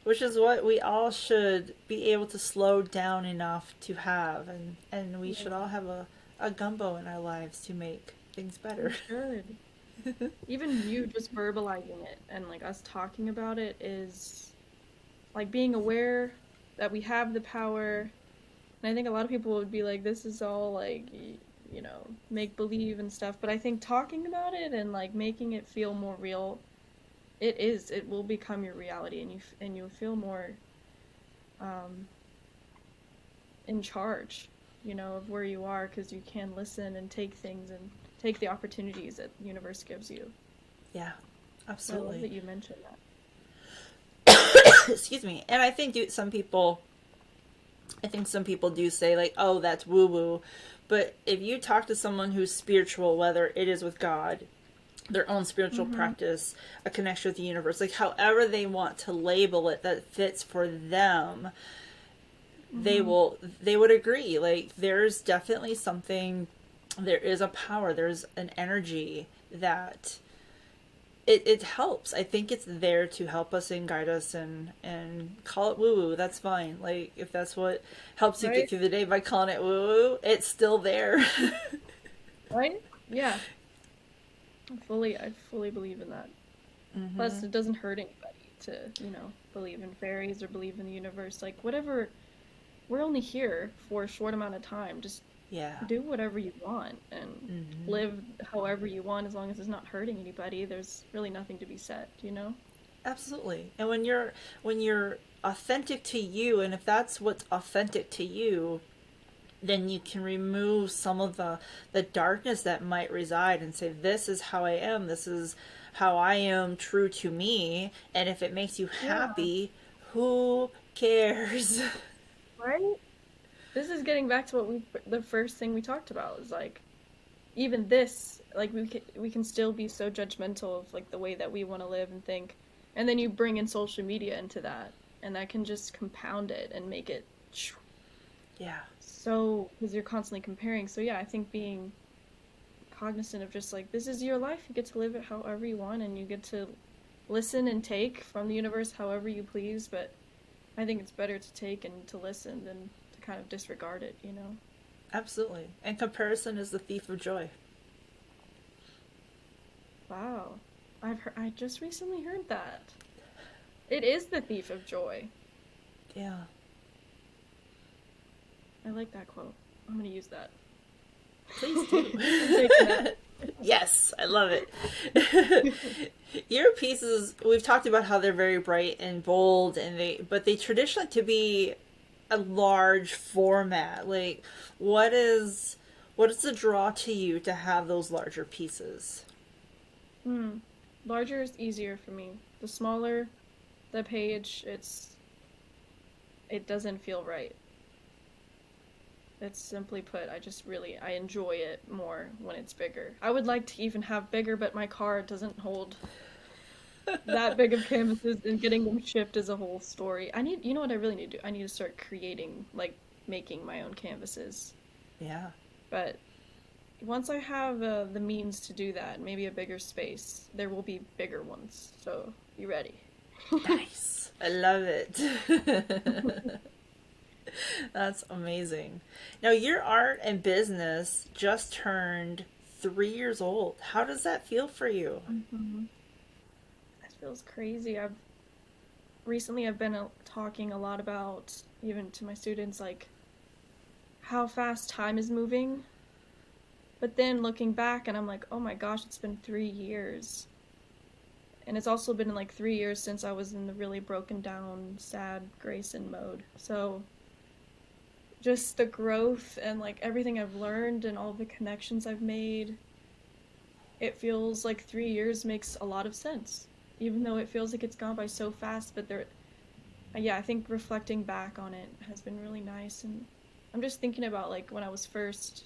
which is what we all should be able to slow down enough to have, and we should Yeah, all have a gumbo in our lives to make things we better. should. Even you just verbalizing it and like us talking about it is like being aware that we have the power. And I think a lot of people would be like, this is all like, make believe and stuff. But I think talking about it and like making it feel more real, it will become your reality, and you'll feel more um, in charge, of where you are because you can listen and take things and take the opportunities that the universe gives you. Yeah, So I love absolutely. that you mentioned that. Excuse me. And I think some people do say like, "Oh, that's woo woo," but if you talk to someone who's spiritual, whether it is with God, their own spiritual Mm-hmm. practice, a connection with the universe, like however they want to label it that fits for them, Mm-hmm. they would agree. Like there's definitely something, there is a power, there's an energy that it helps. I think it's there to help us and guide us and call it woo woo. That's fine. Like if that's what helps you get Right? through the day by calling it woo woo, it's still there. Right? Yeah. I fully believe in that. Mm-hmm. Plus, it doesn't hurt anybody to, believe in fairies or believe in the universe. Like, whatever, we're only here for a short amount of time. Just Yeah. do whatever you want and Mm-hmm. live however you want as long as it's not hurting anybody. There's really nothing to be said? Absolutely. And when you're authentic to you, and if that's what's authentic to you, then you can remove some of the darkness that might reside and say, this is how I am, this is how I am true to me, and if it makes you Yeah, happy, who cares? right? This is getting back to the first thing we talked about is like even this, like we can still be so judgmental of like the way that we want to live and think, and then you bring in social media into that, and that can just compound it and make it Yeah, so because you're constantly comparing. So yeah, I think being cognizant of just like this is your life, you get to live it however you want, and you get to listen and take from the universe however you please. But I think it's better to take and to listen than to kind of disregard it. absolutely. And comparison is the thief of joy. Wow, I just recently heard that. It is the thief of joy. Yeah. I like that quote. I'm gonna use that. Please do. I'm taking that. Yes, I love it. Your pieces, we've talked about how they're very bright and bold, and they traditionally to be a large format. Like, what is the draw to you to have those larger pieces? Hmm. Larger is easier for me. The smaller the page, it doesn't feel right. It's simply put, I enjoy it more when it's bigger. I would like to even have bigger, but my car doesn't hold that big of canvases, and getting them shipped is a whole story. You know what I really need to do? I need to start creating, like making my own canvases. Yeah. But once I have the means to do that, maybe a bigger space, there will be bigger ones. So be ready. Nice. I love it. That's amazing. Now, your art and business just turned 3 years old. How does that feel for you? Hmm. That feels crazy. I've been talking a lot about, even to my students, like how fast time is moving. But then looking back and I'm like, oh my gosh, it's been 3 years. And it's also been like 3 years since I was in the really broken down, sad Grayson mode. So just the growth and like everything I've learned and all the connections I've made, it feels like 3 years makes a lot of sense. Even though it feels like it's gone by so fast, but yeah, I think reflecting back on it has been really nice. And I'm just thinking about like when I was first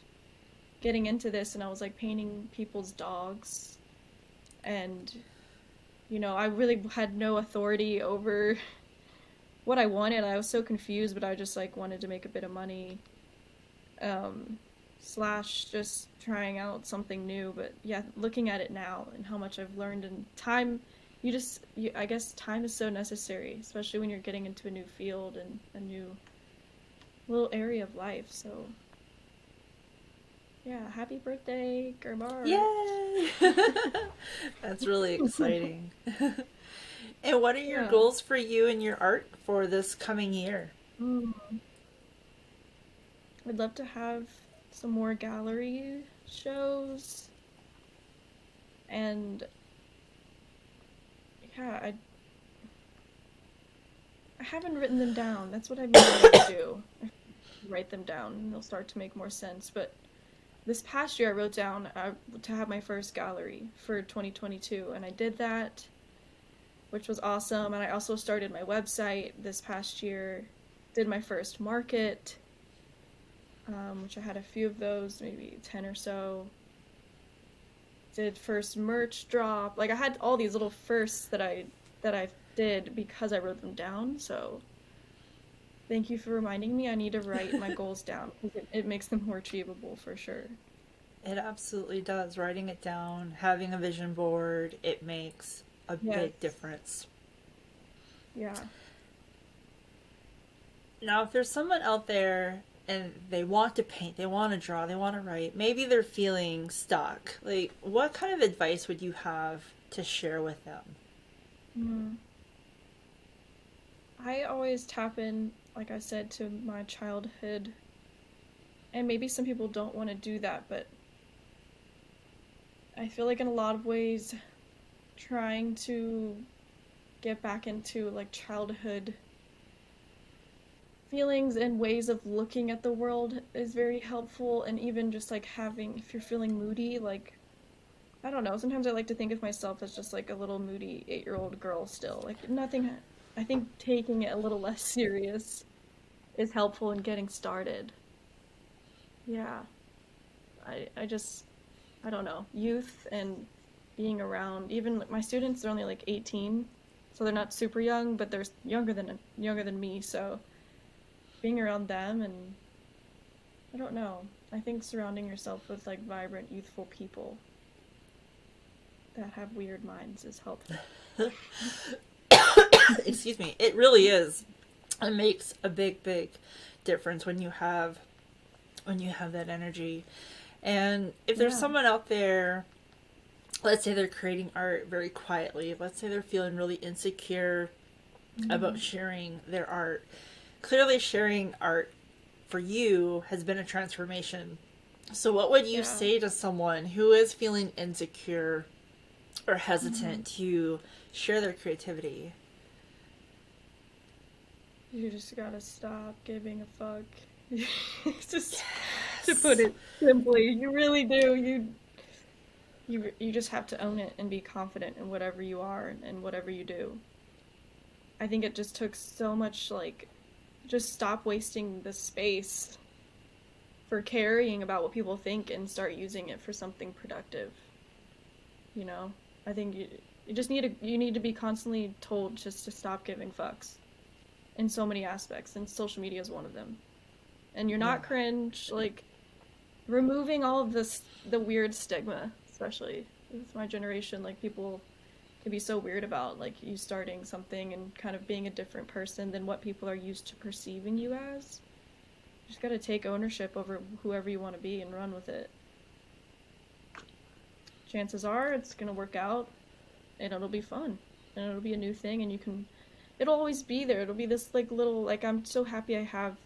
getting into this and I was like painting people's dogs, and I really had no authority over what I wanted. I was so confused, but I just like wanted to make a bit of money, um, slash just trying out something new. But yeah, looking at it now and how much I've learned and time, I guess time is so necessary, especially when you're getting into a new field and a new little area of life. So yeah, happy birthday, GERB. Yay! That's really exciting. And what are your Yeah. goals for you and your art for this coming year? Mm. I'd love to have some more gallery shows, and yeah, I haven't written them down. That's what I've been wanting to do. Write them down, and they'll start to make more sense. But this past year, I wrote down to have my first gallery for 2022, and I did that, which was awesome. And I also started my website this past year, did my first market, which I had a few of those, maybe 10 or so. Did first merch drop. Like I had all these little firsts that I did because I wrote them down. So thank you for reminding me. I need to write my goals down because it makes them more achievable for sure. It absolutely does. Writing it down, having a vision board, it makes a big Yes. difference. Yeah. Now, if there's someone out there and they want to paint, they want to draw, they want to write, maybe they're feeling stuck. Like, what kind of advice would you have to share with them? Mm. I always tap in, like I said, to my childhood. And maybe some people don't want to do that, but I feel like in a lot of ways, trying to get back into like childhood feelings and ways of looking at the world is very helpful. And even just like having, if you're feeling moody, like, I don't know, sometimes I like to think of myself as just like a little moody 8-year-old girl still. Like, nothing, I think taking it a little less serious is helpful in getting started. Yeah. I just, I don't know, youth and being around, even like, my students, they're only like 18, so they're not super young, but they're younger than me, so being around them, and I don't know. I think surrounding yourself with like vibrant, youthful people that have weird minds is helpful. Excuse me. It really is. It makes a big, big difference when you have that energy. And if there's Yeah. someone out there, let's say they're creating art very quietly, let's say they're feeling really insecure about Hmm. sharing their art. Clearly, sharing art for you has been a transformation. So, what would you Yeah. say to someone who is feeling insecure or Hmm. hesitant to share their creativity? You just gotta stop giving a fuck. Just to put Yes. it simply, you really do. You just have to own it and be confident in whatever you are and whatever you do. I think it just took so much like just stop wasting the space for caring about what people think and start using it for something productive, you know? I think you need to be constantly told just to stop giving fucks in so many aspects, and social media is one of them. And you're Yeah. not cringe, like removing all of this the weird stigma, especially with my generation, like people can be so weird about like you starting something and kind of being a different person than what people are used to perceiving you as. just got to take ownership over whoever you want to be and run with it. Chances are it's going to work out and it'll be fun and it'll be a new thing, and it'll always be there. It'll be this like little, like, I'm so happy I have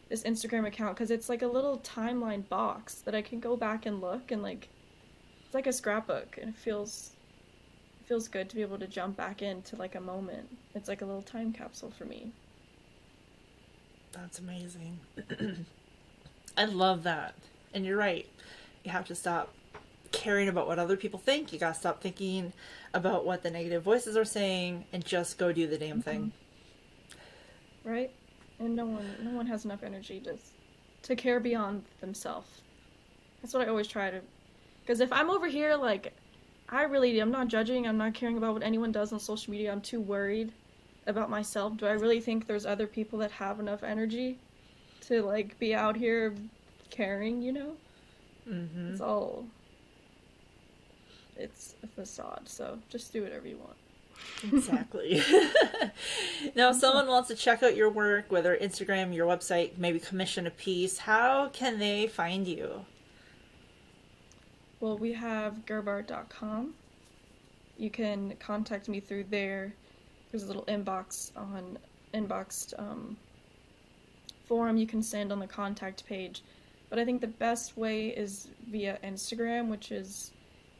this Instagram account because it's like a little timeline box that I can go back and look, and like it's like a scrapbook, and it feels good to be able to jump back into like a moment. It's like a little time capsule for me. That's amazing. I love that. And you're right. You have to stop caring about what other people think. You gotta stop thinking about what the negative voices are saying and just go do the damn thing. Right? And no one has enough energy to care beyond themselves. That's what I always try to, because if I'm over here like I'm not judging, I'm not caring about what anyone does on social media. I'm too worried about myself. Do I really think there's other people that have enough energy to like be out here caring, you know? Mm-hmm. It's a facade, so just do whatever you want. Exactly. Now, if someone wants to check out your work, whether Instagram, your website, maybe commission a piece, how can they find you? Well, we have gerbart.com. You can contact me through there. There's a little inboxed form you can send on the contact page. But I think the best way is via Instagram, which is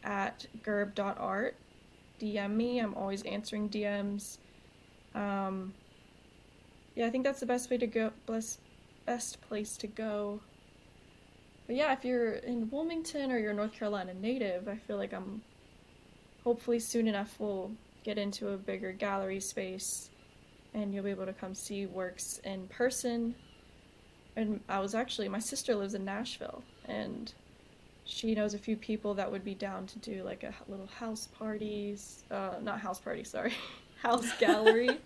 at gerb.art. DM me. I'm always answering DMs. Yeah, I think that's the best way to go. Best place to go. But yeah, if you're in Wilmington or you're a North Carolina native, I feel like I'm hopefully soon enough will get into a bigger gallery space and you'll be able to come see works in person. And my sister lives in Nashville, and she knows a few people that would be down to do like a little house parties, not house party, sorry, house gallery,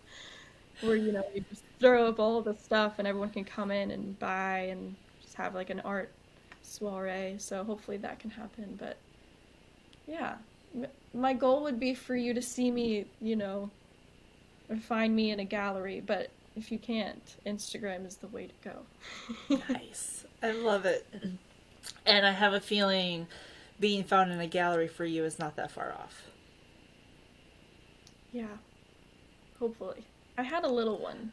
where, you just throw up all the stuff and everyone can come in and buy and just have like an art soiree. So hopefully that can happen. But yeah, my goal would be for you to see me, or find me in a gallery. But if you can't, Instagram is the way to go. Nice. I love it. And I have a feeling being found in a gallery for you is not that far off. Yeah, hopefully. I had a little one.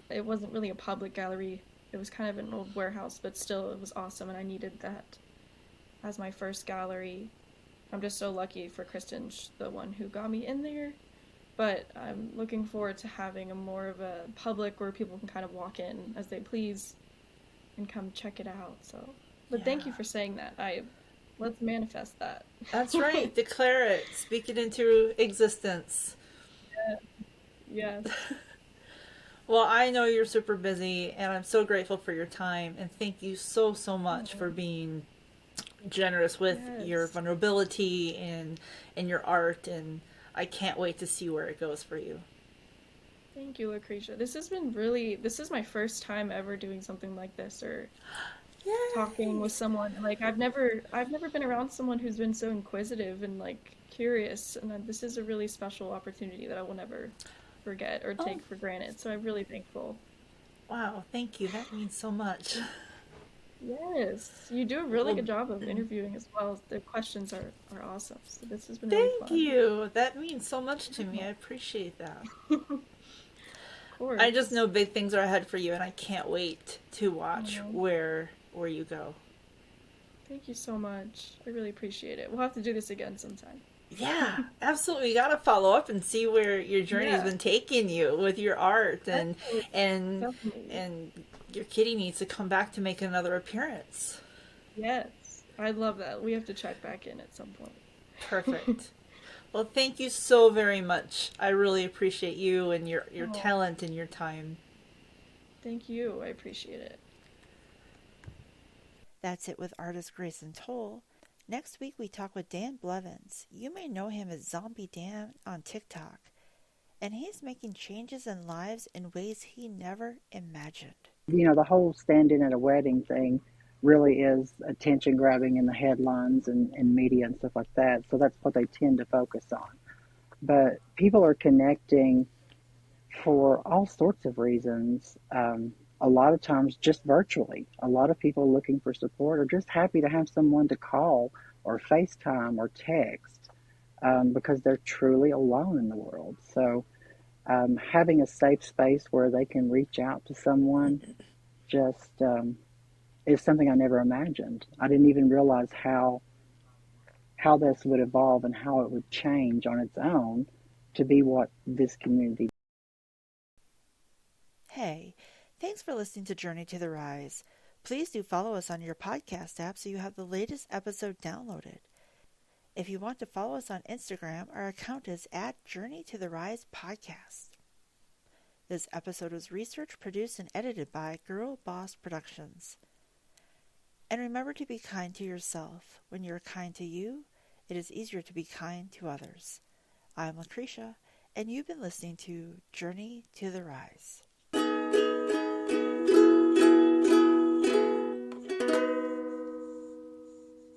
It wasn't really a public gallery. It was kind of an old warehouse, but still, it was awesome, and I needed that as my first gallery. I'm just so lucky for Kristen, the one who got me in there. But I'm looking forward to having a more of a public where people can kind of walk in as they please and come check it out. So, but thank you for saying that. Let's manifest that. That's right. Declare it. Speak it into existence. Yes. Well, I know you're super busy, and I'm so grateful for your time. And thank you so, so much for being generous with your vulnerability and your art. And I can't wait to see where it goes for you. Thank you, Lucretia. This is my first time ever doing something like this, or Yay. talking with someone. Like, I've never been around someone who's been so inquisitive and like curious, and this is a really special opportunity that I will never forget or take for granted. So I'm really thankful. Wow, thank you. That means so much. Yes, you do a really good job of interviewing as well. The questions are awesome. So this has been really fun. Thank you. That means so much to me. I appreciate that. Of course. I just know big things are ahead for you, and I can't wait to watch where you go. Thank you so much. I really appreciate it. We'll have to do this again sometime. Yeah, absolutely. You got to follow up and see where your journey's been taking you with your art, and your kitty needs to come back to make another appearance. Yes, I love that. We have to check back in at some point. Perfect. Well, thank you so very much. I really appreciate you and your talent and your time. Thank you. I appreciate it. That's it with artist Grayson Toal. Next week we talk with Dan Blevins. You may know him as Zombie Dan on TikTok. And he's making changes in lives in ways he never imagined. The whole standing at a wedding thing really is attention grabbing in the headlines and media and stuff like that. So that's what they tend to focus on. But people are connecting for all sorts of reasons. a lot of times just virtually. A lot of people looking for support are just happy to have someone to call or FaceTime or text because they're truly alone in the world. So having a safe space where they can reach out to someone just is something I never imagined. I didn't even realize how this would evolve and how it would change on its own to be what this community. Hey, thanks for listening to Journey to the Rise. Please do follow us on your podcast app so you have the latest episode downloaded. If you want to follow us on Instagram, our account is at Journey to the Rise Podcast. This episode was researched, produced, and edited by Girl Boss Productions. And remember to be kind to yourself. When you're kind to you, it is easier to be kind to others. I'm Lucretia, and you've been listening to Journey to the Rise.